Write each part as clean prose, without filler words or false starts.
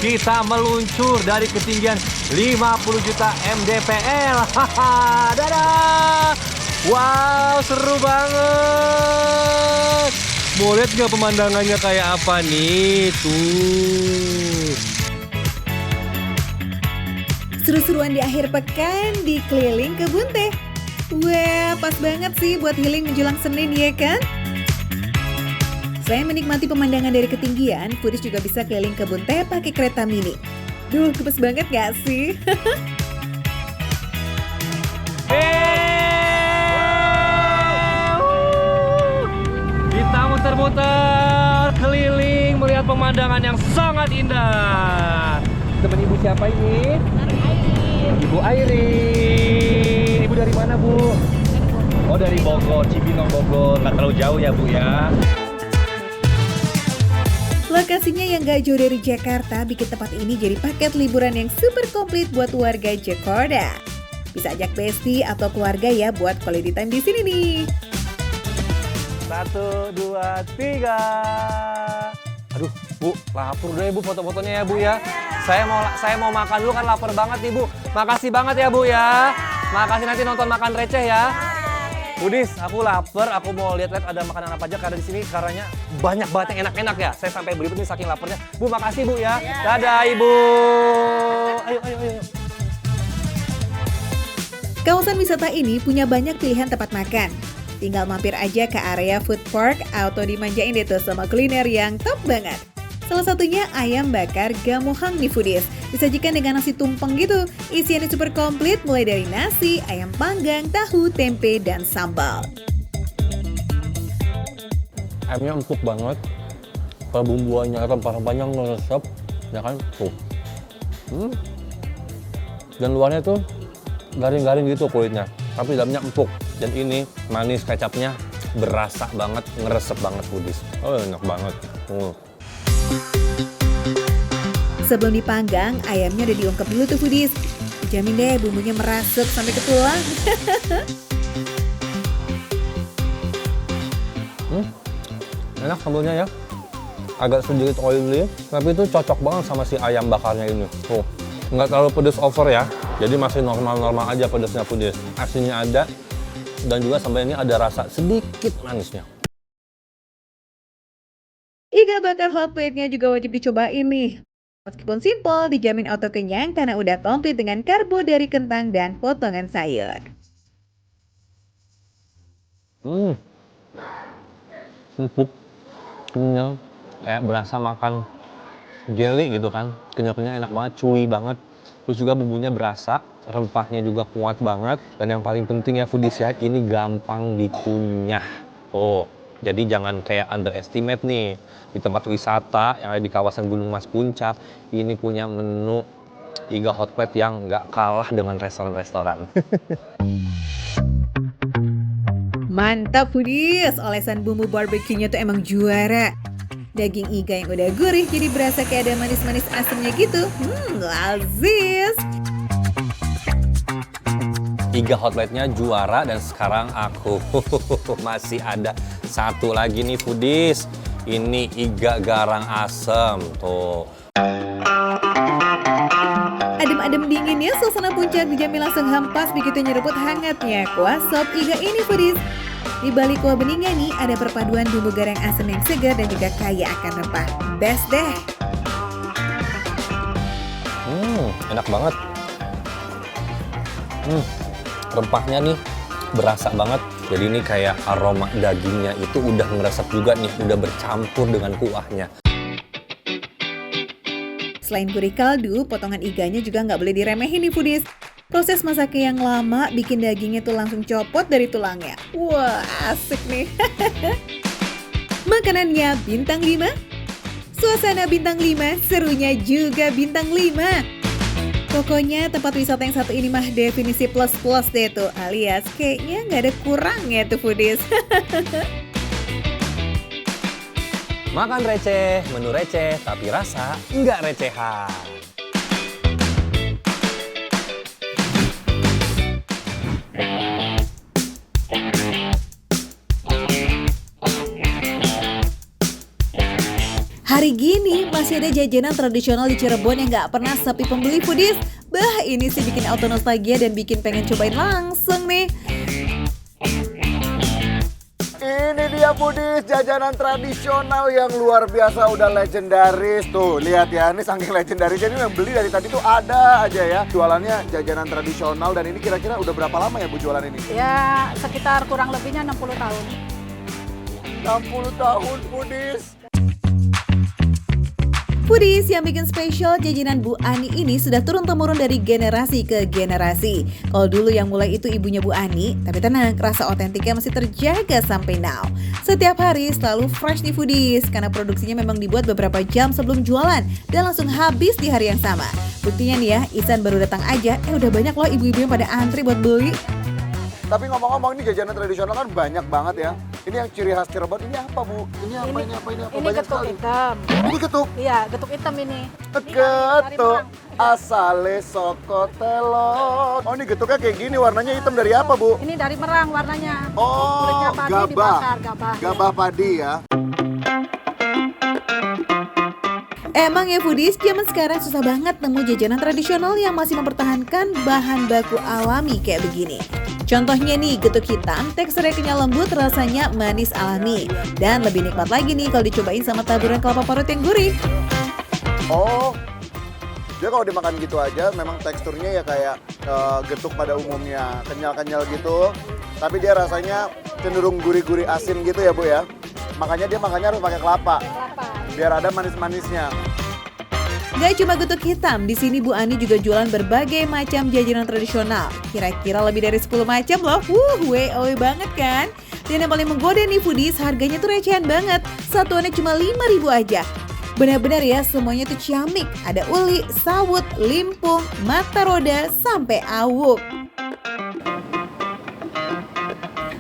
kita meluncur dari ketinggian 50 juta mdpl. Haha, dadah. Wow, seru banget. Mau lihat nggak pemandangannya kayak apa nih? Tuh. Seru-seruan di akhir pekan di keliling kebun teh. Wah, pas banget sih buat healing menjelang Senin ya kan? Selain menikmati pemandangan dari ketinggian, Foodies juga bisa keliling kebun teh pakai kereta mini. Duh, gemes banget gak sih? Kita muter-muter keliling melihat pemandangan yang sangat indah. Teman ibu siapa ini? Ibu Airin. Ibu dari mana, Bu? Oh, dari Bogor, Cibinong Bogor. Nggak terlalu jauh ya, Bu ya. Lokasinya yang gak jauh dari Jakarta bikin tempat ini jadi paket liburan yang super komplit buat warga Jakarta. Bisa ajak bestie atau keluarga ya buat quality time di sini nih. 1, 2, 3. Aduh, Bu, lapar deh Bu foto-fotonya ya Bu ya. Saya mau makan dulu kan lapar banget nih Bu. Makasih banget ya Bu ya. Makasih, nanti nonton makan receh ya. Foodies, aku lapar, aku mau lihat-lihat ada makanan apa aja karena di sini karanya banyak banget yang enak-enak ya. Saya sampai beli ini saking laparnya. Bu, makasih Bu ya. Dadah Ibu. Ayo. Kawasan wisata ini punya banyak pilihan tempat makan. Tinggal mampir aja ke area food park atau dimanjain deh tuh sama kuliner yang top banget. Salah satunya ayam bakar Gamohang nih Foodies. Disajikan dengan nasi tumpeng gitu. Isiannya super komplit mulai dari nasi, ayam panggang, tahu, tempe, dan sambal. Ayamnya empuk banget. Bumbuannya rempah-rempahnya ngeresep. Ya kan? Tuh. Dan luarnya tuh garing-garing gitu kulitnya. Tapi dalamnya empuk. Dan ini manis kecapnya berasa banget, ngeresep banget Foodies. Oh, enak banget. Sebelum dipanggang, ayamnya udah diungkep dulu tuh Foodies. Dijamin deh bumbunya merasuk sampai ke tulang. Enak sambalnya ya. Agak sedikit oily, tapi itu cocok banget sama si ayam bakarnya ini. Tuh, nggak terlalu pedes over ya. Jadi masih normal-normal aja pedesnya Foodies. Asinnya ada, dan juga sambal ini ada rasa sedikit manisnya. Iga bakar hot plate-nya juga wajib dicobain nih. Meskipun simpel, dijamin auto kenyang karena udah komplit dengan karbo dari kentang dan potongan sayur. Empuk, kenyal, kayak berasa makan jelly gitu kan. Kenyal-kenyal, enak banget, chewy banget. Terus juga bumbunya berasa, rempahnya juga kuat banget. Dan yang paling penting ya Foodies ya, ini gampang dikunyah. Oh, jadi jangan kayak underestimate nih. Di tempat wisata yang ada di kawasan Gunung Mas Puncak, ini punya menu Iga Hot Plate yang nggak kalah dengan restoran-restoran. Mantap Foodies, olesan bumbu barbeque-nya tuh emang juara. Daging iga yang udah gurih jadi berasa kayak ada manis-manis asamnya gitu. Lazis. Iga Hot Plate-nya juara dan sekarang aku masih ada satu lagi nih Foodies. Ini iga garang asem tuh. Adem-adem dingin ya suasana puncak dijamin langsung hampas begitu nyeruput hangatnya kuah sop iga ini Foodies. Di balik kuah beningnya nih ada perpaduan bumbu garang asam yang segar dan juga kaya akan rempah. Best deh. Enak banget. Rempahnya nih berasa banget. Jadi ini kayak aroma dagingnya itu udah ngeresep juga nih, udah bercampur dengan kuahnya. Selain gurih kaldu, potongan iganya juga nggak boleh diremehin nih Foodies. Proses masaknya yang lama bikin dagingnya tuh langsung copot dari tulangnya. Wah, asik nih. Makanannya bintang 5. Suasana bintang 5, serunya juga bintang 5. Pokoknya tempat wisata yang satu ini mah definisi plus-plus deh tuh, alias kayaknya nggak ada kurangnya tuh Foodies. Makan receh, menu receh, tapi rasa nggak recehan. Hari gini masih ada jajanan tradisional di Cirebon yang gak pernah sepi pembeli foodies. Bah, ini sih bikin auto nostalgia dan bikin pengen cobain langsung nih. Ini dia foodies, jajanan tradisional yang luar biasa, udah legendaris. Tuh, lihat ya, ini saking legendaris. Jadi yang beli dari tadi tuh ada aja ya. Jualannya jajanan tradisional dan ini kira-kira udah berapa lama ya Bu jualan ini? Ya, sekitar kurang lebihnya 60 tahun. 60 tahun foodies. Foodies yang bikin spesial jajanan Bu Ani ini sudah turun-temurun dari generasi ke generasi. Kalau dulu yang mulai itu ibunya Bu Ani, tapi tenang, rasa otentiknya masih terjaga sampai now. Setiap hari selalu fresh nih foodies, karena produksinya memang dibuat beberapa jam sebelum jualan dan langsung habis di hari yang sama. Buktinya nih ya, Isan baru datang aja, udah banyak loh ibu-ibu yang pada antri buat beli. Tapi ngomong-ngomong, ini jajanan tradisional kan banyak banget ya. Ini yang ciri khas Cirebon, ini apa Bu? Ini apa? Ini Ini Banyak getuk sekali. hitam. Ini getuk. Iya, getuk hitam ini. Getuk asale soko telon. Oh, ini getuknya kayak gini, warnanya hitam dari apa Bu? Ini dari merang warnanya. Oh, Kulitnya padi gabah. dibakar, gabah. Gabah padi ya. Emang ya foodies, zaman sekarang susah banget nemu jajanan tradisional yang masih mempertahankan bahan baku alami kayak begini. Contohnya nih, getuk hitam, teksturnya kenyal lembut, rasanya manis alami. Dan lebih nikmat lagi nih kalau dicobain sama taburan kelapa parut yang gurih. Oh, dia kalau dimakan gitu aja memang teksturnya ya kayak getuk pada umumnya. Kenyal-kenyal gitu, tapi dia rasanya cenderung gurih-gurih asin gitu ya Bu ya. Makanya dia makannya harus pakai kelapa, biar ada manis-manisnya. Gak cuma getuk hitam, di sini Bu Ani juga jualan berbagai macam jajanan tradisional. Kira-kira lebih dari 10 macam loh. WOW banget kan? Dan yang paling menggoda nih foodies, harganya tuh recehan banget. Satuannya cuma 5.000 aja. Benar-benar ya, semuanya tuh ciamik. Ada uli, sawut, limpung, mata roda, sampai awuk.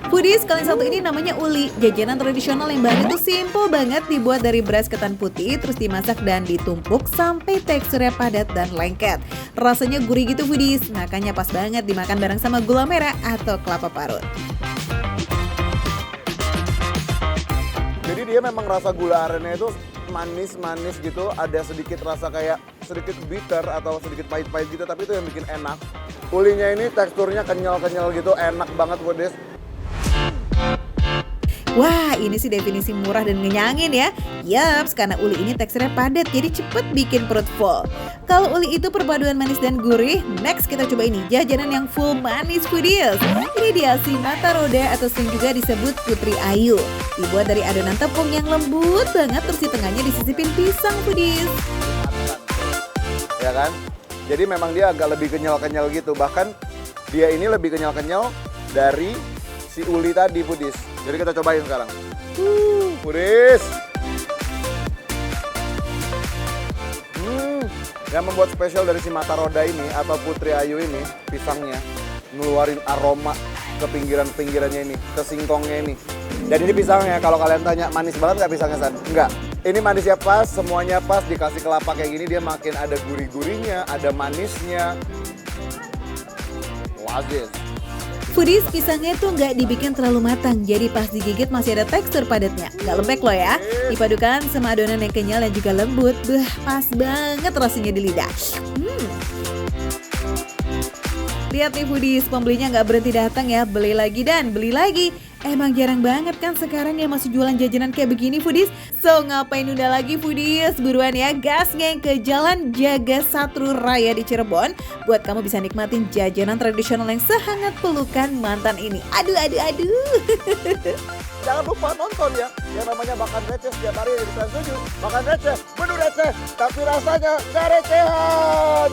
Foodies, kali satu ini namanya uli, jajanan tradisional yang bahannya tuh simple banget, dibuat dari beras ketan putih, terus dimasak dan ditumpuk sampai teksturnya padat dan lengket. Rasanya gurih gitu foodies, makanya pas banget dimakan bareng sama gula merah atau kelapa parut. Jadi dia memang rasa gula arennya itu manis-manis gitu, ada sedikit rasa kayak sedikit bitter atau sedikit pahit-pahit gitu, tapi itu yang bikin enak. Ulinya ini teksturnya kenyal-kenyal gitu, enak banget foodies. Wah, ini sih definisi murah dan ngenyangin ya. Yaps, karena uli ini teksturnya padat, jadi cepet bikin perut full. Kalau uli itu perpaduan manis dan gurih, next kita coba ini jajanan yang full manis foodies. Ini dia si mata roda atau sering juga disebut Putri Ayu. Dibuat dari adonan tepung yang lembut banget, terus di tengahnya disisipin pisang foodies. Ya kan? Jadi memang dia agak lebih kenyal-kenyal gitu. Bahkan dia ini lebih kenyal-kenyal dari si uli tadi foodies. Jadi kita cobain sekarang. Foodies. Yang membuat spesial dari si mata roda ini atau Putri Ayu ini, pisangnya ngeluarin aroma ke pinggiran-pinggirannya ini, ke singkongnya ini. Dan ini pisangnya, kalau kalian tanya manis banget nggak pisangnya San? Enggak. Ini manisnya pas, semuanya pas, dikasih kelapa kayak gini dia makin ada gurih-gurihnya, ada manisnya. Lazis. Foodies, pisangnya tuh nggak dibikin terlalu matang, jadi pas digigit masih ada tekstur padatnya. Nggak lembek loh ya. Dipadukan sama adonan yang kenyal dan juga lembut, pas banget rasanya di lidah. Lihat nih foodies, pembelinya nggak berhenti datang ya, beli lagi dan beli lagi. Emang jarang banget kan sekarang yang masih jualan jajanan kayak begini foodies. So ngapain nunda lagi foodies, buruan ya gas geng ke Jalan Jaga Satru Raya di Cirebon. Buat kamu bisa nikmatin jajanan tradisional yang sehangat pelukan mantan ini. Aduh. Jangan lupa nonton ya, yang namanya Makan Receh setiap hari di Trans 7. Makan receh, menu receh, tapi rasanya gak recehan.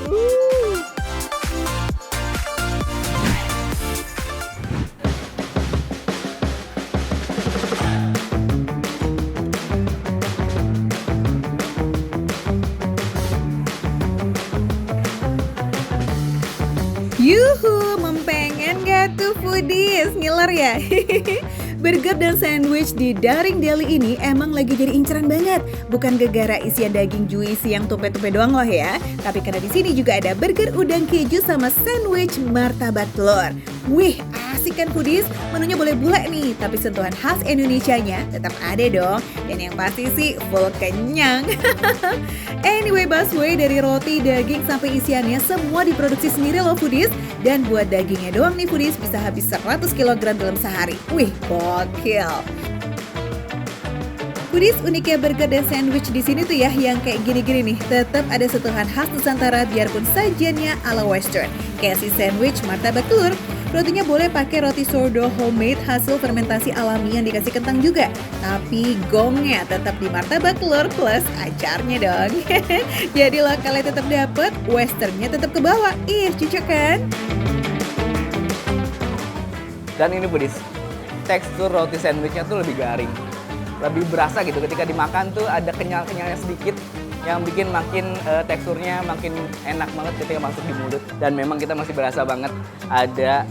Yuhu, mempengen gak tuh foodies? Ngiler ya? Burger dan sandwich di Daring Deli ini emang lagi jadi inceran banget. Bukan gegara isian daging juicy yang tumpe-tumpe doang loh ya. Tapi karena di sini juga ada burger udang keju sama sandwich martabak telur. Wih, asik kan foodies? Menunya boleh bule nih, tapi sentuhan khas Indonesianya tetap ada dong. Dan yang pasti sih full kenyang. Anyway, busway dari roti, daging sampai isiannya semua diproduksi sendiri loh foodies. Dan buat dagingnya doang nih foodies bisa habis 100 kg dalam sehari. Wih, gokil. Foodies, uniknya burger dan sandwich di sini tuh ya yang kayak gini-gini nih, tetap ada sentuhan khas Nusantara biarpun sajiannya ala western. Kayak si sandwich martabak telur. Rotinya boleh pakai roti sourdough homemade hasil fermentasi alami yang dikasih kentang juga. Tapi gongnya tetap di martabak telur plus acarnya dong. Jadi lokalnya tetap dapet, westernnya tetap ke bawah. Ih, cocok kan? Dan ini foodies, tekstur roti sandwichnya tuh lebih garing, lebih berasa gitu. Ketika dimakan tuh ada kenyal-kenyalnya sedikit yang bikin makin teksturnya makin enak banget ketika masuk di mulut. Dan memang kita masih berasa banget ada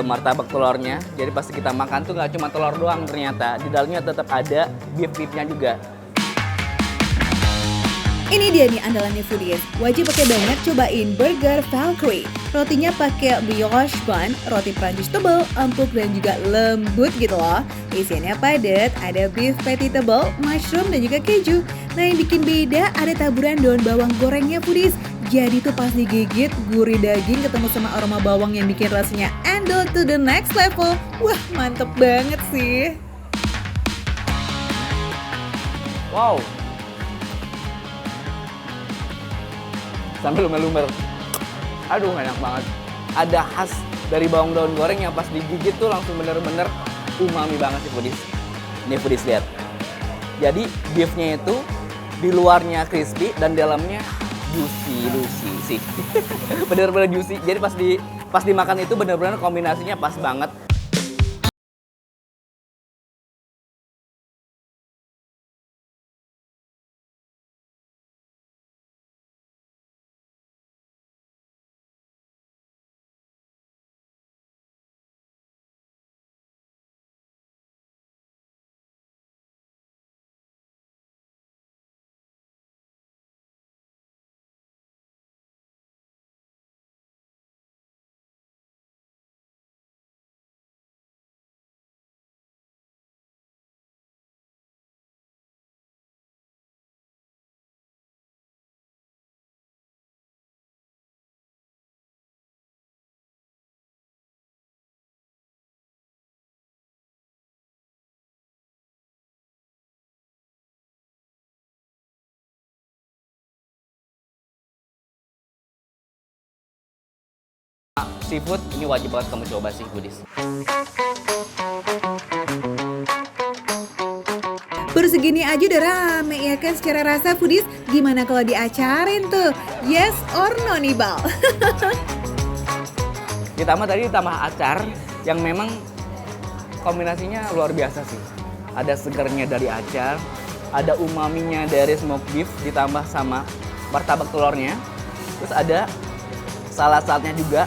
martabak telurnya. Jadi pas kita makan tuh nggak cuma telur doang ternyata, di dalamnya tetap ada beef-beefnya juga. Ini dia nih andalannya foodies. Wajib pakai banget cobain burger Valkyrie. Rotinya pakai brioche bun, roti Prancis tebal, empuk dan juga lembut gitu loh. Isiannya padat, ada beef patty tebal, mushroom dan juga keju. Nah yang bikin beda ada taburan daun bawang gorengnya foodies. Jadi tuh pas digigit, gurih daging ketemu sama aroma bawang yang bikin rasanya endol to the next level. Wah mantep banget sih. Wow, sambil lumer-lumer. Aduh enak banget. Ada khas dari bawang daun goreng yang pas digigit tuh langsung bener-bener umami banget sih foodies. Ini foodies lihat. Jadi beefnya itu di luarnya crispy dan dalamnya juicy sih. Bener-bener juicy. Jadi pas dimakan itu bener-bener kombinasinya pas banget. Seafood ini wajib banget kamu coba sih foodies. Baru segini aja udah rame ya kan secara rasa foodies. Gimana kalau diacarin tuh? Yes or no nih Bal? Ditambah acar yang memang kombinasinya luar biasa sih. Ada segernya dari acar, ada umaminya dari smoked beef ditambah sama martabak telurnya. Terus ada salad-saladnya juga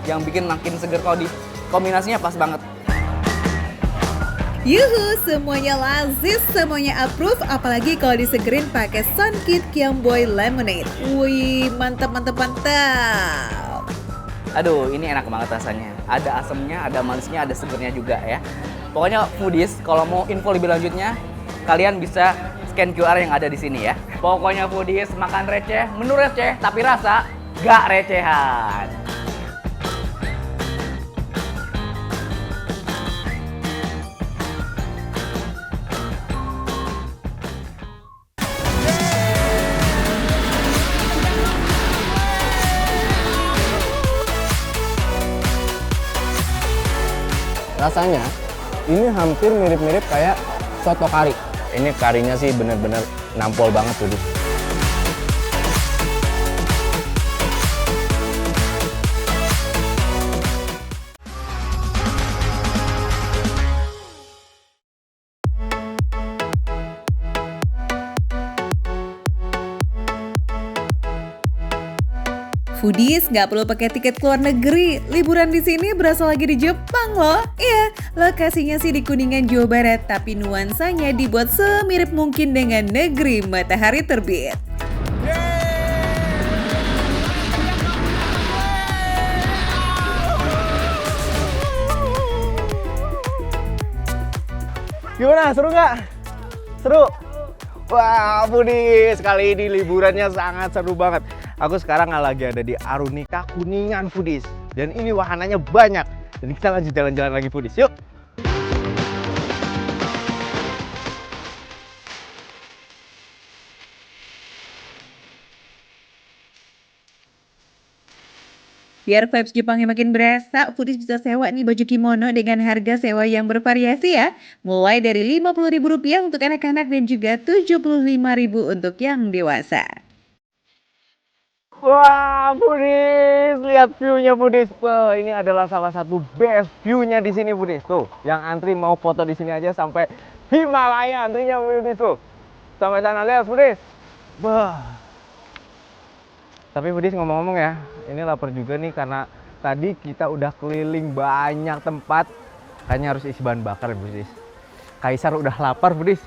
yang bikin makin seger. Kalau di kombinasinya pas banget. Yuhu, semuanya lazis, semuanya approve, apalagi kalau disegerin pakai Sunkist Kiamboy Lemonade. Wih, mantap. Aduh, ini enak banget rasanya. Ada asemnya, ada manisnya, ada segernya juga ya. Pokoknya foodies, kalau mau info lebih lanjutnya, kalian bisa scan QR yang ada di sini ya. Pokoknya foodies, makan receh, menu receh, tapi rasa gak recehan. Rasanya ini hampir mirip-mirip kayak soto kari. Ini karinya sih bener-bener nampol banget tuh. Foodies nggak perlu pakai tiket keluar negeri, liburan di sini berasa lagi di Jepang loh. Iya, lokasinya sih di Kuningan, Jawa Barat, tapi nuansanya dibuat semirip mungkin dengan negeri matahari terbit. Gimana, seru nggak? Seru? Wah, Foodies, kali ini liburannya sangat seru banget. Aku sekarang lagi ada di Arunika Kuningan, Foodies. Dan ini wahananya banyak. Dan kita lanjut jalan-jalan lagi, Foodies. Yuk! Biar vibes Jepangnya makin berasa, Foodies bisa sewa nih baju kimono dengan harga sewa yang bervariasi ya. Mulai dari Rp50.000 untuk anak-anak dan juga Rp75.000 untuk yang dewasa. Wah, Foodies, lihat view-nya, Foodies. Wah, ini adalah salah satu best view-nya di sini, Foodies. Tuh, yang antri mau foto di sini aja sampai Himalaya antrinya, Foodies tuh. Sampai sana, lihat, Foodies. Wah. Tapi Foodies, ngomong-ngomong ya, ini lapar juga nih karena tadi kita udah keliling banyak tempat. Kayaknya harus isi bahan bakar, Foodies. Kaisar udah lapar, Foodies.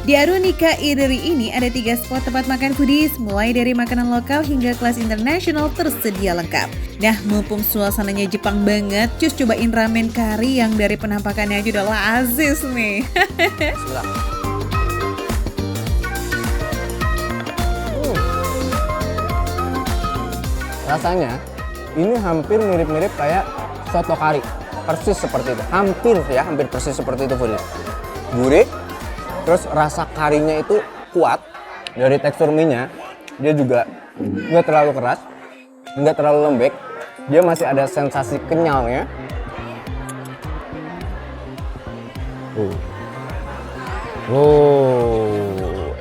Di Arunika Eatery ini ada 3 spot tempat makan Foodies, mulai dari makanan lokal hingga kelas internasional tersedia lengkap. Nah, mumpung suasananya Jepang banget, cus cobain ramen kari yang dari penampakannya aja udah lazis nih. Rasanya ini hampir mirip-mirip kayak soto kari, persis seperti itu. Hampir persis seperti itu, Foodies. Gurih, terus rasa karinya itu kuat. Dari tekstur mie-nya, dia juga nggak terlalu keras, nggak terlalu lembek. Dia masih ada sensasi kenyalnya.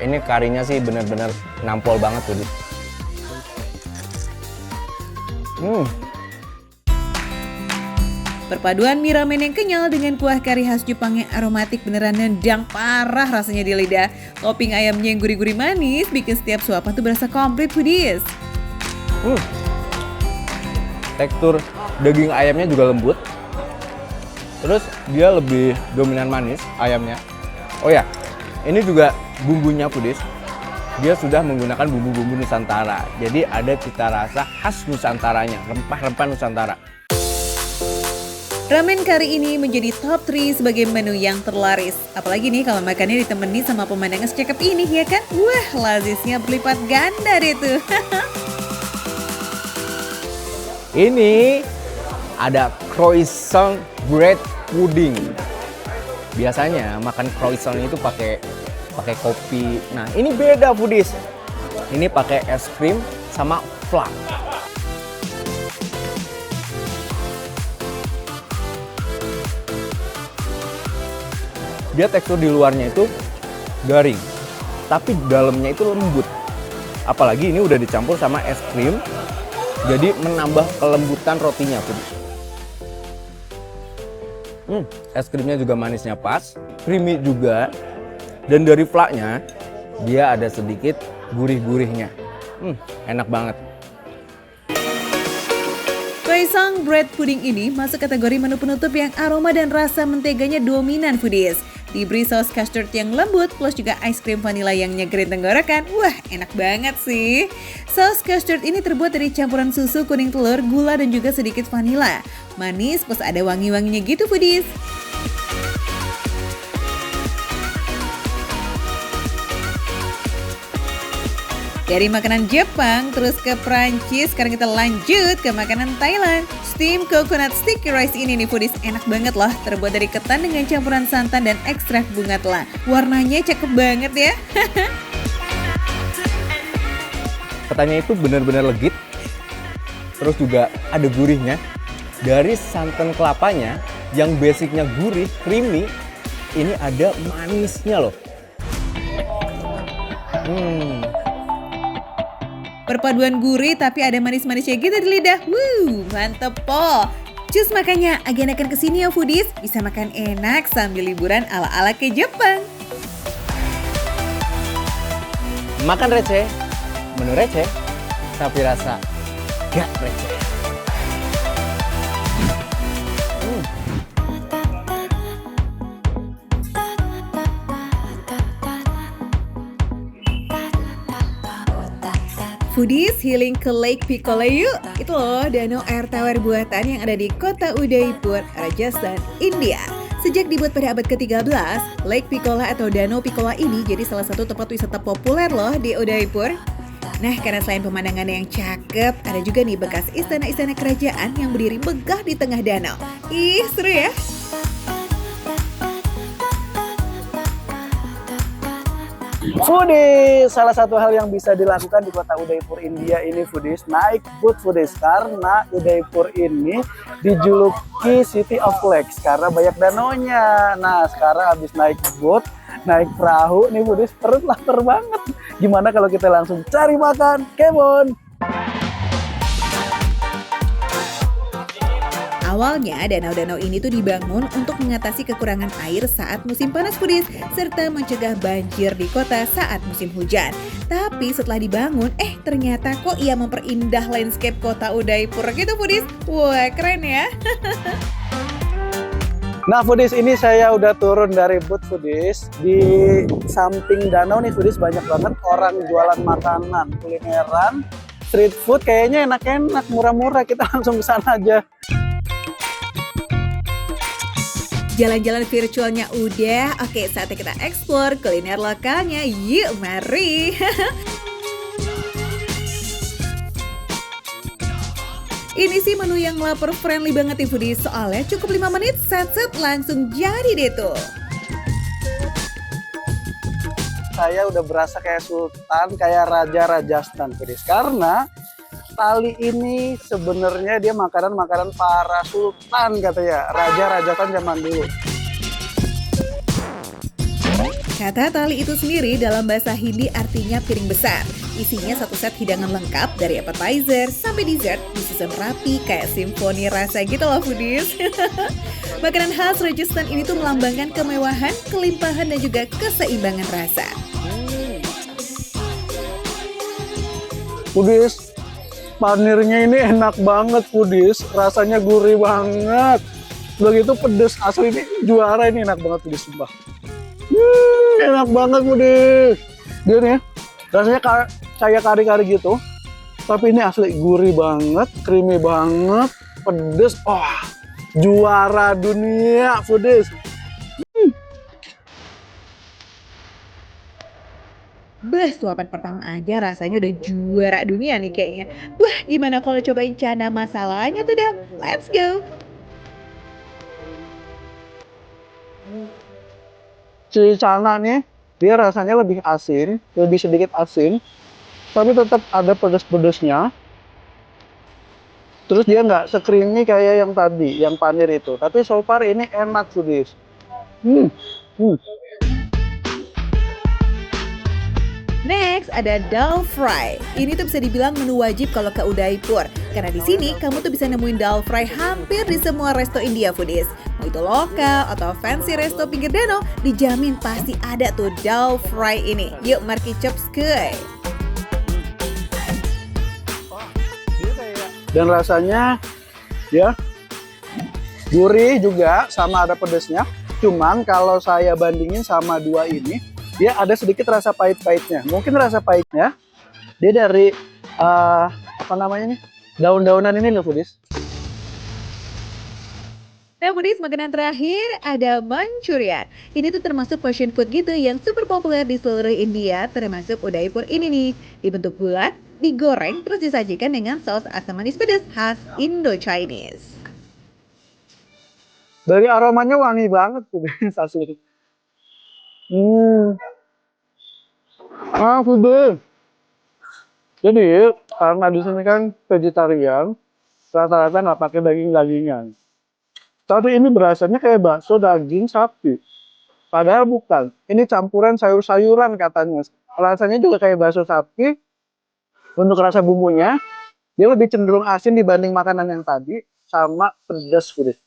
Ini karinya sih bener-bener nampol banget, Foodies. Perpaduan mie ramen yang kenyal dengan kuah kari khas Jepang yang aromatik beneran nendang parah rasanya di lidah. Topping ayamnya yang gurih-gurih manis bikin setiap suapan tuh berasa komplit, Foodies. Tekstur daging ayamnya juga lembut. Terus dia lebih dominan manis ayamnya. Oh ya, ini juga bumbunya, Foodies. Dia sudah menggunakan bumbu-bumbu Nusantara. Jadi ada cita rasa khas Nusantaranya, rempah-rempah Nusantara. Ramen kari ini menjadi top 3 sebagai menu yang terlaris. Apalagi nih kalau makannya ditemani sama pemandangan secakep ini, ya kan? Wah, lazisnya berlipat ganda deh tuh. Ini ada croissant bread pudding. Biasanya makan croissant itu pakai kopi. Nah, ini beda, Foodies. Ini pakai es krim sama flan. Dia tekstur di luarnya itu garing, tapi dalamnya itu lembut. Apalagi ini udah dicampur sama es krim, jadi menambah kelembutan rotinya, Foodies. Es krimnya juga manisnya pas, creamy juga. Dan dari flaknya, dia ada sedikit gurih-gurihnya. Enak banget. Croissant bread pudding ini masuk kategori menu penutup yang aroma dan rasa menteganya dominan, Foodies. Diberi saus custard yang lembut plus juga ice cream vanilla yang nyegerin tenggorokan. Wah, enak banget sih. Saus custard ini terbuat dari campuran susu, kuning telur, gula dan juga sedikit vanilla. Manis plus ada wangi-wanginya gitu, Foodies. Dari makanan Jepang terus ke Prancis, sekarang kita lanjut ke makanan Thailand. Steam coconut sticky rice ini nih, Foodies, enak banget loh. Terbuat dari ketan dengan campuran santan dan ekstrak bunga telang. Warnanya cakep banget ya. Ketannya itu benar-benar legit. Terus juga ada gurihnya. Dari santan kelapanya yang basicnya gurih, creamy, ini ada manisnya loh. Perpaduan gurih tapi ada manis-manisnya gitu di lidah. Mantep po. Cus makanya agendakan kesini ya, Foodies. Bisa makan enak sambil liburan ala-ala ke Jepang. Makan receh, menu receh, tapi rasa gak receh. Foodies healing ke Lake Pichola yuk. Itu loh danau air tawar buatan yang ada di kota Udaipur, Rajasthan, India. Sejak dibuat pada abad ke-13, Lake Pichola atau Danau Pichola ini jadi salah satu tempat wisata populer loh di Udaipur. Nah, karena selain pemandangan yang cakep, ada juga nih bekas istana-istana kerajaan yang berdiri megah di tengah danau. Ih, seru ya? Foodies, salah satu hal yang bisa dilakukan di kota Udaipur, India ini Foodies, naik boat Foodies, karena Udaipur ini dijuluki City of Lakes karena banyak danaunya. Nah, sekarang habis naik boat, naik perahu nih Foodies, perut lapar banget. Gimana kalau kita langsung cari makan? Kemon! Awalnya, danau-danau ini tuh dibangun untuk mengatasi kekurangan air saat musim panas Foodies, serta mencegah banjir di kota saat musim hujan. Tapi setelah dibangun, ternyata kok ia memperindah landscape kota Udaipur gitu Foodies. Wah, keren ya. Nah Foodies, ini saya udah turun dari boat Foodies. Di samping danau nih Foodies, banyak banget orang jualan makanan, kulineran, street food, kayaknya enak-enak, murah-murah. Kita langsung ke sana aja. Jalan-jalan virtualnya udah, oke saatnya kita explore kuliner lokalnya. Yuk, mari! Ini sih menu yang lapar friendly banget nih Foodies, soalnya cukup 5 menit, set-set langsung jadi deh tuh. Saya udah berasa kayak sultan, kayak raja Rajasthan Foodies, karena tali ini sebenarnya dia makanan-makanan para sultan katanya, raja Rajasthan zaman dulu. Kata tali itu sendiri dalam bahasa Hindi artinya piring besar. Isinya satu set hidangan lengkap dari appetizer sampai dessert disusun rapi kayak simfoni rasa gitu loh Foodies. Makanan khas Rajasthan ini tuh melambangkan kemewahan, kelimpahan dan juga keseimbangan rasa. Foodies, panirnya ini enak banget Foodies, rasanya gurih banget. Begitu pedes asli ini juara, ini enak banget Foodies sumpah. Enak banget Foodies. Dia nih rasanya kayak kari-kari gitu, tapi ini asli gurih banget, creamy banget, pedes. Wah, juara dunia Foodies. Suapan pertama aja rasanya udah juara dunia nih kayaknya. Wah, gimana kalau cobain chana masalanya tuh dah? Let's go! Si chana nih, dia rasanya lebih asin, lebih sedikit asin, tapi tetap ada pedes-pedesnya. Terus dia nggak se-creamy kayak yang tadi, yang panir itu. Tapi so far ini enak Foodies. Next, ada dal fry. Ini tuh bisa dibilang menu wajib kalau ke Udaipur. Karena di sini kamu tuh bisa nemuin dal fry hampir di semua resto India Foodies. Mau itu lokal atau fancy resto pinggir danau, dijamin pasti ada tuh dal fry ini. Yuk, mari kicap skuy. Dan rasanya ya gurih juga, sama ada pedesnya. Cuman kalau saya bandingin sama dua ini, dia ada sedikit rasa pahit-pahitnya. Mungkin rasa pahitnya dia dari apa namanya nih, daun-daunan ini loh Foodies. Nah Foodies, makanan terakhir ada Manchurian. Ini tuh termasuk fusion food gitu yang super populer di seluruh India, termasuk Udaipur ini nih. Dibentuk bulat, digoreng, terus disajikan dengan saus asam manis pedas khas Indo-Chinese. Dari aromanya wangi banget Foodies asli. Foodies. Jadi karena di sini kan vegetarian, rata-rata nggak pakai daging-dagingan. Tapi ini berasanya kayak bakso daging sapi. Padahal bukan. Ini campuran sayur-sayuran katanya. Rasanya juga kayak bakso sapi. Untuk rasa bumbunya, dia lebih cenderung asin dibanding makanan yang tadi, sama pedas Foodies.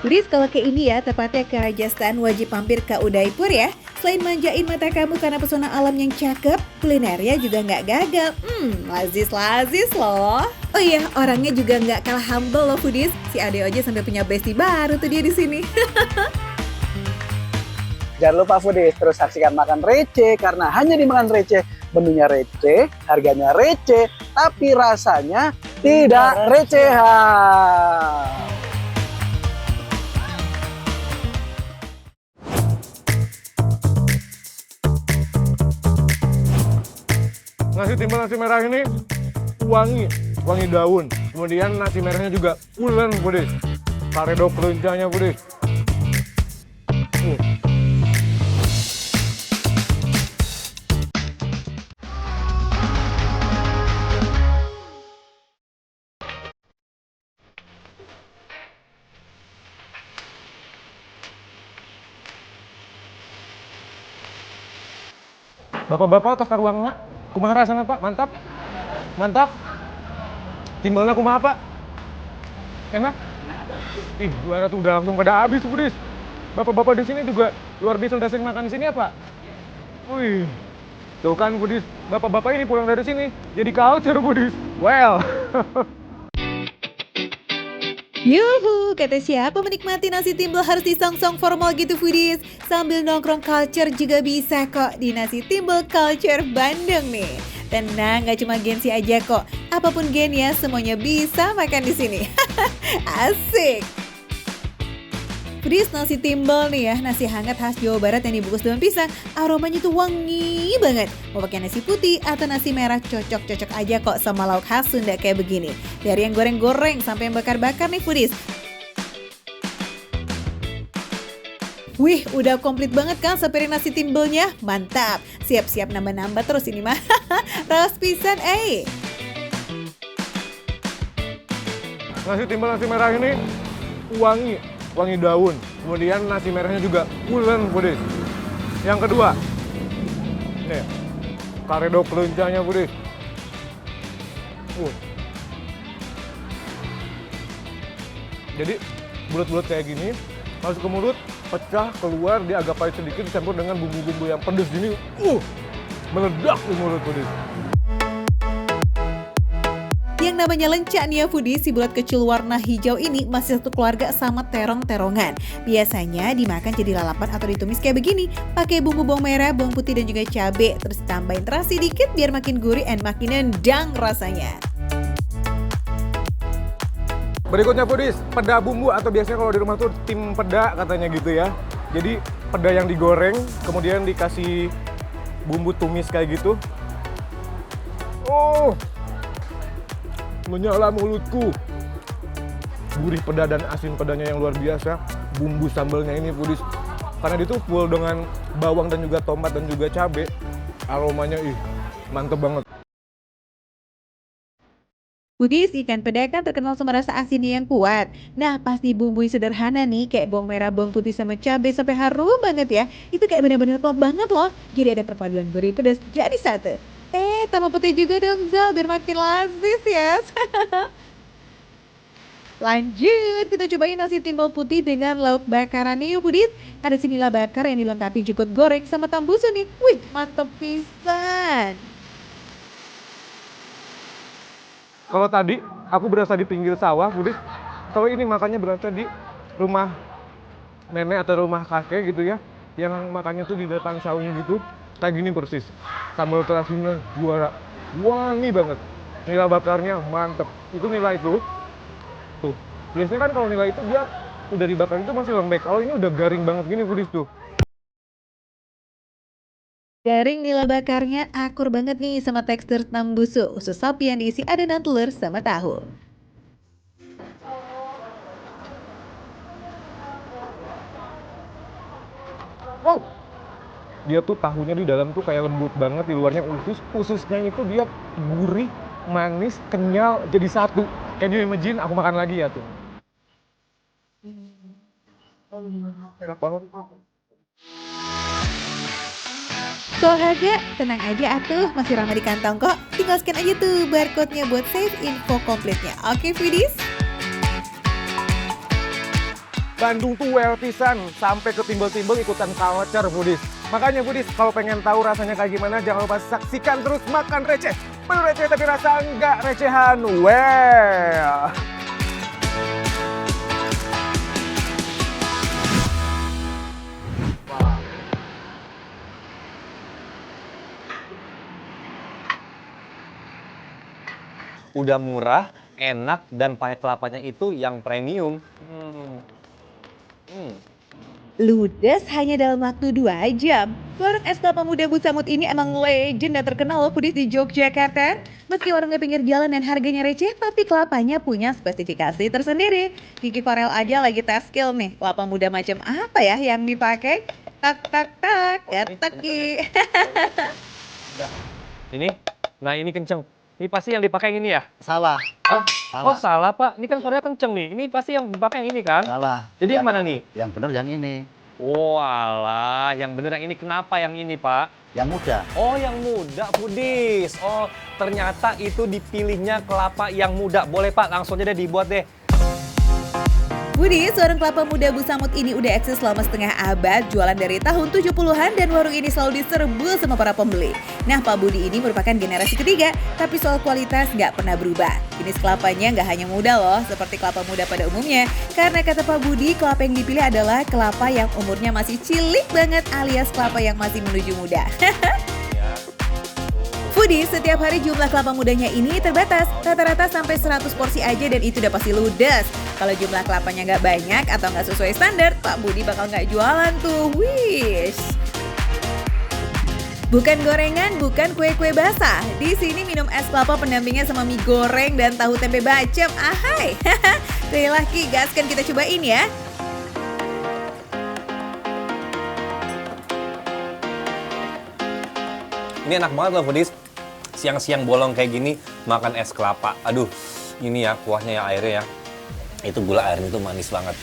Foodies, kalau ke India, tepatnya ke Rajasthan, wajib mampir ke Udaipur ya. Selain manjain mata kamu karena pesona alam yang cakep, kulinernya juga nggak gagal. Lazis loh. Oh iya, orangnya juga nggak kalah humble loh Foodies. Si Ade aja sampai punya bestie baru tuh dia di sini. Jangan lupa Foodies, terus saksikan Makan Receh karena hanya di Makan Receh, menunya receh, harganya receh, tapi rasanya tidak recehan. Nasi timbel nasi merah ini wangi daun. Kemudian nasi merahnya juga pulen, Foodies. Karedok keluncanya, Foodies. Bapak-bapak tos karuangna, kumaha rasana Pak? Mantap. Mantap. Timbelnya kumaha Pak? Enak? Ih, juara tuh udah langsung pada habis, Foodies. Bapak-bapak di sini juga luar biasa udah sering makan di sini ya, Pak? Wih. Tuh kan, Foodies. Bapak-bapak ini pulang dari sini jadi culture, Foodies. Well. Yuhu, kata siapa menikmati nasi timbel harus disongsong formal gitu Foodies. Sambil nongkrong culture juga bisa kok di nasi timbel culture Bandung nih. Tenang, gak cuma Gensi aja kok. Apapun gennya, semuanya bisa makan di sini. Asik. Foodies, nasi timbel nih ya, nasi hangat khas Jawa Barat yang dibungkus daun pisang. Aromanya tuh wangi banget. Mau pakai nasi putih atau nasi merah cocok-cocok aja kok sama lauk khas Sunda kayak begini. Dari yang goreng-goreng sampai yang bakar-bakar nih Foodies. Wih, udah komplit banget kan sepiring nasi timbelnya? Mantap, siap-siap nambah-nambah terus ini mah. Raos pisan, Nasi timbel nasi merah ini wangi daun. Kemudian nasi merahnya juga pulen, Foodies. Yang kedua, nih, karedok keluncanya, Foodies. Jadi bulat-bulat kayak gini, masuk ke mulut, pecah, keluar, dia agak pahit sedikit dicampur dengan bumbu-bumbu yang pedes gini. Meledak di mulut, Foodies. Yang namanya lencak nih ya Foodies, si bulat kecil warna hijau ini masih satu keluarga sama terong-terongan. Biasanya dimakan jadi lalapan atau ditumis kayak begini, pakai bumbu bawang merah, bawang putih dan juga cabai. Terus tambahin terasi dikit biar makin gurih dan makin nendang rasanya. Berikutnya Foodies, peda bumbu atau biasanya kalau di rumah tuh tim peda katanya gitu ya. Jadi peda yang digoreng, kemudian dikasih bumbu tumis kayak gitu. Menyala mulutku. Gurih peda dan asin pedanya yang luar biasa. Bumbu sambalnya ini Foodies, karena dia tuh full dengan bawang dan juga tomat dan juga cabai. Aromanya mantep banget. Foodies, ikan peda kan terkenal sama rasa asinnya yang kuat. Nah, pas dibumbui sederhana nih, kayak bawang merah, bawang putih sama cabai sampai harum banget ya. Itu kayak benar-benar top banget loh. Jadi ada perpaduan gurih pedas jadi satu. Tambah putih juga dong Zal, biar makin lazis ya. Lanjut, kita cobain nasi timbel putih dengan lauk bakaran nih yuk Foodies. Ada si nila bakar yang dilengkapi jukut goreng sama tambusu nih. Wih, mantep pisan. Kalau tadi aku berasa di pinggir sawah, Foodies. Kalau ini makannya berasa di rumah nenek atau rumah kakek gitu ya, yang makannya tuh di depan sawahnya gitu. Kayak gini persis. Sambal terasinya juara, wangi banget. Nila bakarnya mantep. Itu nila itu, tuh. Biasanya kan kalau nila itu dia udah dibakar itu masih lembek. Kalau ini udah garing banget gini, Foodies tuh. Garing nila bakarnya akur banget nih sama tekstur tambusu, usus sapi yang diisi adonan telur sama tahu. Dia tuh tahunya di dalam tuh kayak lembut banget, di luarnya ususnya itu dia gurih, manis, kenyal, jadi satu. Can you imagine? Aku makan lagi ya tuh. Enak banget. Harga, tenang aja atuh, masih ramai di kantong kok. Tinggal scan aja tuh barcode-nya buat save info komplitnya. Oke, Foodies? Bandung tuh well pisan, sampai ke timbel-timbel ikutan culture Budis. Makanya Budis, kalau pengen tahu rasanya kayak gimana, jangan lupa saksikan terus Makan Receh. Menu receh tapi rasa nggak recehan, well. Udah murah, enak, dan pakai kelapanya itu yang premium. Ludes hanya dalam waktu 2 jam. Warung es kelapa muda Bu Samut ini emang legend dan terkenal loh Budis di Yogyakarta. Meski warungnya pinggir jalan dan harganya receh, tapi kelapanya punya spesifikasi tersendiri. Kiki Korel aja lagi tes skill nih. Kelapa muda macam apa ya yang dipakai? Tak tak tak, keteki. Ini kenceng. Ini pasti yang dipakai yang ini ya? Salah. Oh salah Pak, ini kan suaranya kenceng nih. Ini pasti yang dipakai yang ini kan? Salah. Jadi yang mana nih? Yang benar yang ini. Oh alah, yang bener yang ini. Kenapa yang ini Pak? Yang muda. Oh yang muda Budis. Oh ternyata itu dipilihnya kelapa yang muda. Boleh Pak, langsung aja deh dibuat deh. Budis, warung kelapa muda Bu Samut ini udah eksis selama setengah abad, jualan dari tahun 70-an dan warung ini selalu diserbu sama para pembeli. Nah, Pak Budi ini merupakan generasi ketiga, tapi soal kualitas nggak pernah berubah. Jenis kelapanya nggak hanya muda loh, seperti kelapa muda pada umumnya. Karena kata Pak Budi, kelapa yang dipilih adalah kelapa yang umurnya masih cilik banget alias kelapa yang masih menuju muda. Foodie, setiap hari jumlah kelapa mudanya ini terbatas, rata-rata sampai 100 porsi aja dan itu udah pasti ludes. Kalau jumlah kelapanya nggak banyak atau nggak sesuai standar, Pak Budi bakal nggak jualan tuh, wish. Bukan gorengan, bukan kue-kue basah. Di sini minum es kelapa pendampingnya sama mie goreng dan tahu tempe bacem. Ahai, Baiklah Ki, gaskan kita cobain ya. Ini enak banget loh Budis. Siang-siang bolong kayak gini makan es kelapa. Aduh, ini ya kuahnya ya, airnya ya. Itu gula airnya itu manis banget.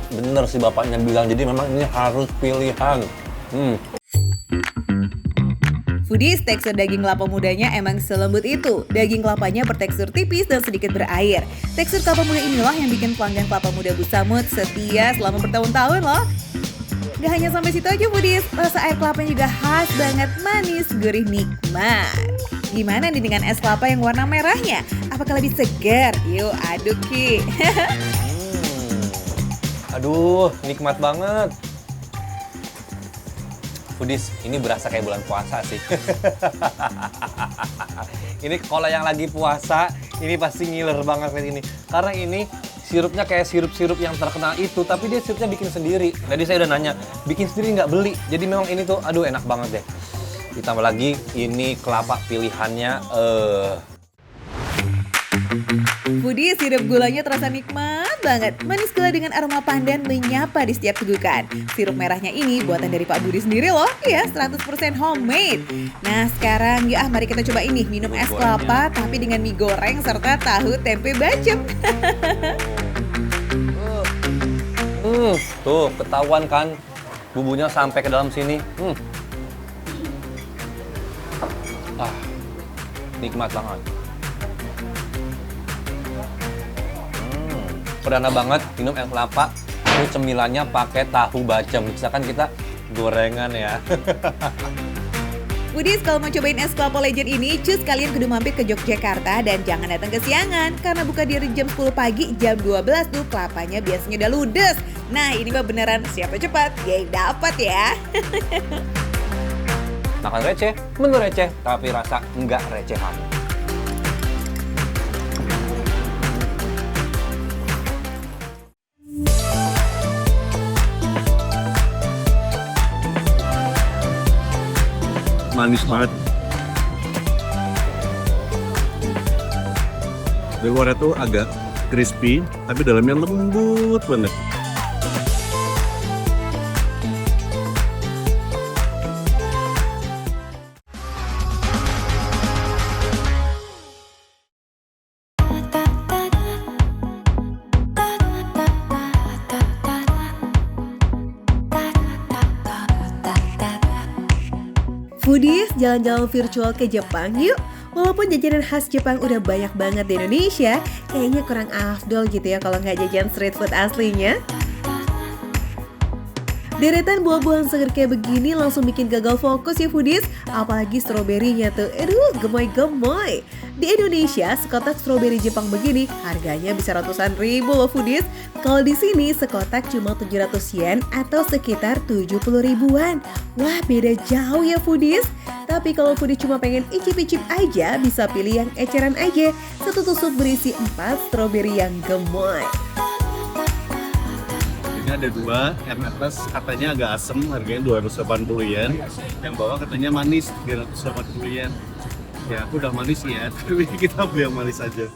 Bener sih bapaknya bilang, jadi memang ini harus pilihan. Foodies, tekstur daging kelapa mudanya emang selembut itu. Daging kelapanya bertekstur tipis dan sedikit berair. Tekstur kelapa muda inilah yang bikin pelanggan kelapa muda Bu Samut setia selama bertahun-tahun loh. Gak hanya sampai situ aja Foodies, rasa air kelapanya juga khas banget, manis, gurih, nikmat. Gimana nih dengan es kelapa yang warna merahnya? Apakah lebih segar? Yuk aduk Ki. Aduh, nikmat banget. Foodies, ini berasa kayak bulan puasa sih. Ini kalau yang lagi puasa, ini pasti ngiler banget kayak gini. Karena ini sirupnya kayak sirup-sirup yang terkenal itu, tapi dia sirupnya bikin sendiri. Tadi saya udah nanya, bikin sendiri nggak beli. Jadi memang ini tuh, aduh enak banget deh. Ditambah lagi, ini kelapa pilihannya, Foodies, sirup gulanya terasa nikmat banget. Manis gula dengan aroma pandan menyapa di setiap tegukan. Sirup merahnya ini buatan dari Pak Budi sendiri loh. Ya, 100% homemade. Nah, sekarang ya mari kita coba ini minum es kelapa tapi dengan mie goreng serta tahu tempe bacem. Tuh ketahuan kan bumbunya sampai ke dalam sini. Nikmat banget. Perdana banget minum es kelapa. Ini cemilannya pakai tahu bacem. Misalkan kita gorengan ya. Foodies, kalau mau cobain es kelapa legend ini, cus kalian kudu mampir ke Yogyakarta dan jangan datang kesiangan. Karena buka dari jam 10 pagi, jam 12 tuh kelapanya biasanya udah ludes. Nah ini mah beneran siapa cepat, ya dapat ya. Makan receh, menu receh, tapi rasa enggak recehan. Manis banget. Di luarnya tuh agak crispy, tapi dalamnya lembut banget. Foodies, jalan-jalan virtual ke Jepang yuk. Walaupun jajanan khas Jepang udah banyak banget di Indonesia, kayaknya kurang afdol gitu ya kalau nggak jajan street food aslinya. Deretan buah-buahan seger kayak begini langsung bikin gagal fokus ya foodies. Apalagi stroberinya tuh, aduh gemoy-gemoy. Di Indonesia, sekotak stroberi Jepang begini harganya bisa ratusan ribu loh foodies. Kalau di sini sekotak cuma 700 yen atau sekitar 70 ribuan. Wah beda jauh ya foodies. Tapi kalau foodies cuma pengen icip-icip aja, bisa pilih yang eceran aja. Satu tusuk berisi 4 stroberi yang gemoy. Ini ada dua, yang atas katanya agak asem, harganya 280 yen. Yang bawah katanya manis, 380 yen. Ya aku udah manis ya, tapi kita beli yang manis aja.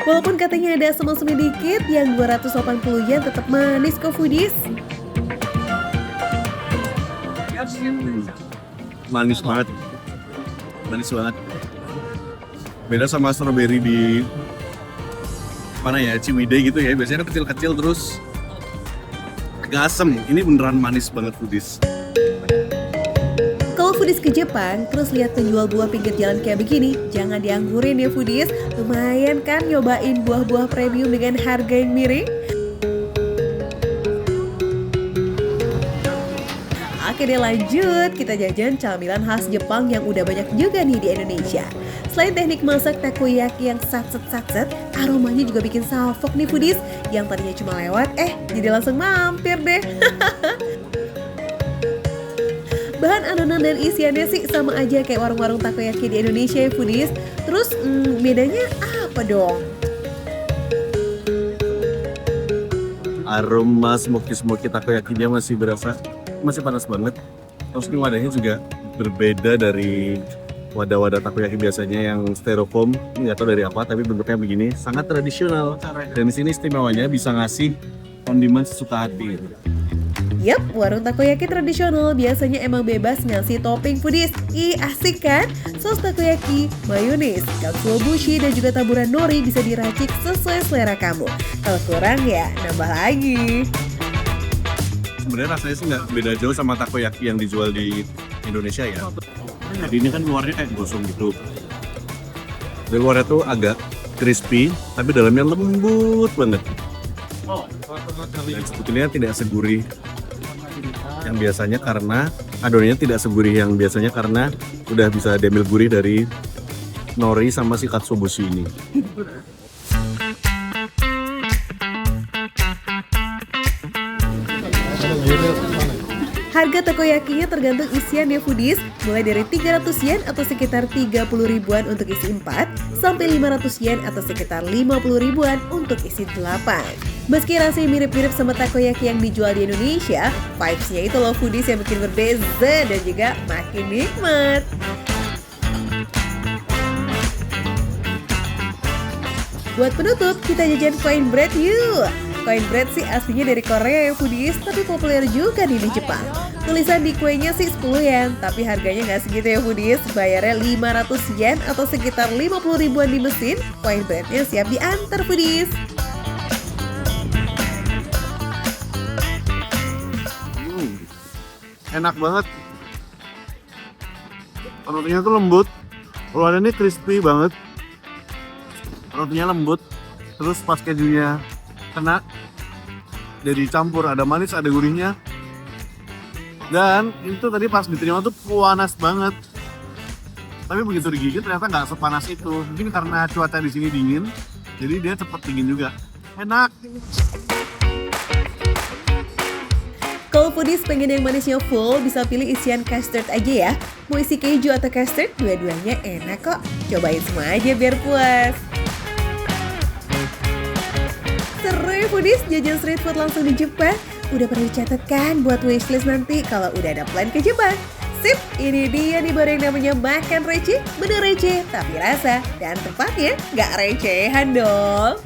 Walaupun katanya ada asam-asam dikit, yang 280 yen tetap manis kok foodies. Manis banget. Manis banget. Beda sama strawberry di mana ya, Ciwidey gitu ya, biasanya kan kecil-kecil terus agak asem. Ini beneran manis banget foodies. Kalau foodies ke Jepang, terus lihat penjual buah pinggir jalan kayak begini, jangan dianggurin ya foodies. Lumayan kan nyobain buah-buah premium dengan harga yang miring. Oke deh lanjut, kita jajan camilan khas Jepang yang udah banyak juga nih di Indonesia. Selain teknik masak takoyaki yang satset-satset, aromanya juga bikin salfok nih foodies. Yang tadinya cuma lewat, jadi langsung mampir deh. Bahan adonan dan isiannya sih sama aja kayak warung-warung takoyaki di Indonesia ya foodies. Terus bedanya apa dong? Aroma smoky takoyakinya masih berasa, masih panas banget. Terus ini wadahnya juga berbeda dari wadah-wadah takoyaki biasanya yang styrofoam. Ini nggak tahu dari apa, tapi bentuknya begini, sangat tradisional. Dan di sini istimewanya bisa ngasih kondimen sesuka hati. Yap, warung takoyaki tradisional biasanya emang bebas ngasih topping foodies. Ih, asik kan? Sos takoyaki, mayones, katsuobushi, dan juga taburan nori bisa diracik sesuai selera kamu. Kalau kurang ya, nambah lagi. Sebenarnya rasanya sih nggak beda jauh sama takoyaki yang dijual di Indonesia ya. Jadi ini kan luarnya kayak gosong gitu. Di luarnya tuh agak crispy, tapi dalamnya lembut banget. Dan sebetulnya tidak segurih yang biasanya karena adonannya tidak segurih yang biasanya karena udah bisa diambil gurih dari nori sama si katsuobushi ini. Harga takoyakinya tergantung isian ya foodies, mulai dari 300 yen atau sekitar 30 ribuan untuk isi 4, sampai 500 yen atau sekitar 50 ribuan untuk isi 8. Meski rasanya mirip-mirip sama takoyaki yang dijual di Indonesia, vibes-nya itu loh foodies yang bikin berbeza dan juga makin nikmat. Buat penutup, kita jajan coin bread yuk! Coin bread sih aslinya dari Korea ya foodies, tapi populer juga nih di Jepang. Tulisan di kuenya sih 10 yen, tapi harganya nggak segitu ya foodies. Bayarnya 500 yen atau sekitar 50 ribuan di mesin. Coin breadnya siap diantar foodies. Enak banget. Rotinya tuh lembut, luarnya crispy banget. Rotinya lembut, terus pas kejunya kena, jadi campur, ada manis, ada gurihnya. Dan itu tadi pas diterima tuh panas banget. Tapi begitu digigit ternyata nggak sepanas itu. Mungkin karena cuaca di sini dingin, jadi dia cepet dingin juga. Enak. Kalau foodies pengen yang manisnya full, bisa pilih isian custard aja ya. Mau isi keju atau custard, dua-duanya enak kok. Cobain semua aja biar puas. Seru ya foodies, jajan street food langsung di Jepang. Udah perlu dicatat kan buat wishlist nanti kalau udah ada plan ke Jepang. Sip, ini dia nih baru yang namanya makan receh. Bener receh, tapi rasa dan tempatnya nggak recehan dong.